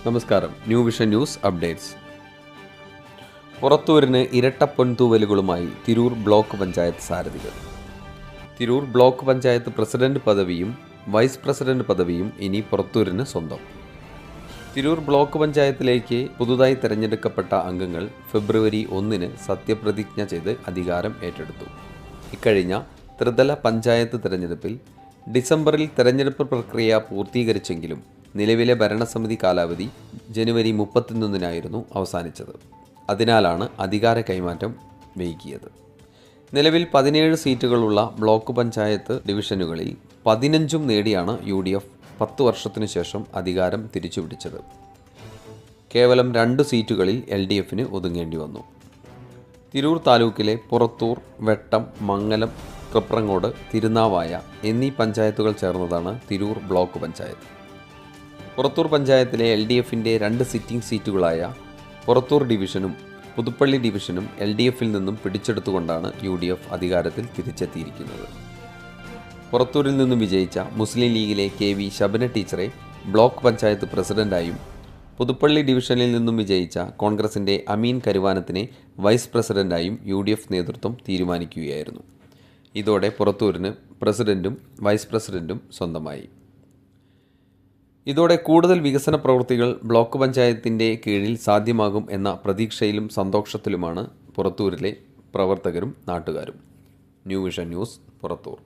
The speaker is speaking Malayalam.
നമസ്കാരം. New vision news updates. പുറത്തൂരിന് ഇരട്ട പൊൻതൂവലുകളുമായി തിരൂർ ബ്ലോക്ക് പഞ്ചായത്ത് സാരഥികൾ. തിരൂർ ബ്ലോക്ക് പഞ്ചായത്ത് പ്രസിഡന്റ് പദവിയും വൈസ് പ്രസിഡന്റ് പദവിയും ഇനി പുറത്തൂരിന് സ്വന്തം. തിരൂർ ബ്ലോക്ക് പഞ്ചായത്തിലേക്ക് പുതുതായി തെരഞ്ഞെടുക്കപ്പെട്ട അംഗങ്ങൾ ഫെബ്രുവരി 1 സത്യപ്രതിജ്ഞ ചെയ്ത് അധികാരം ഏറ്റെടുത്തു. ഇക്കഴിഞ്ഞ ത്രിതല പഞ്ചായത്ത് തെരഞ്ഞെടുപ്പിൽ ഡിസംബറിൽ തെരഞ്ഞെടുപ്പ് പ്രക്രിയ പൂർത്തീകരിച്ചെങ്കിലും നിലവിലെ ഭരണസമിതി കാലാവധി ജനുവരി 31 അവസാനിച്ചത്. അതിനാലാണ് അധികാര കൈമാറ്റം വൈകിയത്. നിലവിൽ 17 സീറ്റുകളുള്ള ബ്ലോക്ക് പഞ്ചായത്ത് ഡിവിഷനുകളിൽ 15 നേടിയാണ് UDF 10 വർഷത്തിനു ശേഷം അധികാരം തിരിച്ചുപിടിച്ചത്. കേവലം 2 സീറ്റുകളിൽ LDFന് ഒതുങ്ങേണ്ടി വന്നു. തിരൂർ താലൂക്കിലെ പുറത്തൂർ, വെട്ടം, മംഗലം, തൃപ്രങ്ങോട്, തിരുനാവായ എന്നീ പഞ്ചായത്തുകൾ ചേർന്നതാണ് തിരൂർ ബ്ലോക്ക് പഞ്ചായത്ത്. പുറത്തൂർ പഞ്ചായത്തിലെ LDFൻ്റെ 2 സിറ്റിംഗ് സീറ്റുകളായ പുറത്തൂർ ഡിവിഷനും പുതുപ്പള്ളി ഡിവിഷനും LDFൽ നിന്നും പിടിച്ചെടുത്തുകൊണ്ടാണ് UDF അധികാരത്തിൽ തിരിച്ചെത്തിയിരിക്കുന്നത്. പുറത്തൂരിൽ നിന്നും വിജയിച്ച മുസ്ലിം ലീഗിലെ KV ശബന ടീച്ചറെ ബ്ലോക്ക് പഞ്ചായത്ത് പ്രസിഡന്റായും പുതുപ്പള്ളി ഡിവിഷനിൽ നിന്നും വിജയിച്ച കോൺഗ്രസിൻ്റെ അമീൻ കരുവാനത്തിനെ വൈസ് പ്രസിഡന്റായും UDF നേതൃത്വം തീരുമാനിക്കുകയായിരുന്നു. ഇതോടെ പുറത്തൂരിന് പ്രസിഡന്റും വൈസ് പ്രസിഡന്റും സ്വന്തമായി. ഇതോടെ കൂടുതൽ വികസന പ്രവൃത്തികൾ ബ്ലോക്ക് പഞ്ചായത്തിൻ്റെ കീഴിൽ സാധ്യമാകും എന്ന പ്രതീക്ഷയിലും സന്തോഷത്തിലുമാണ് പുറത്തൂരിലെ പ്രവർത്തകരും നാട്ടുകാരും. New vision news, Purathur.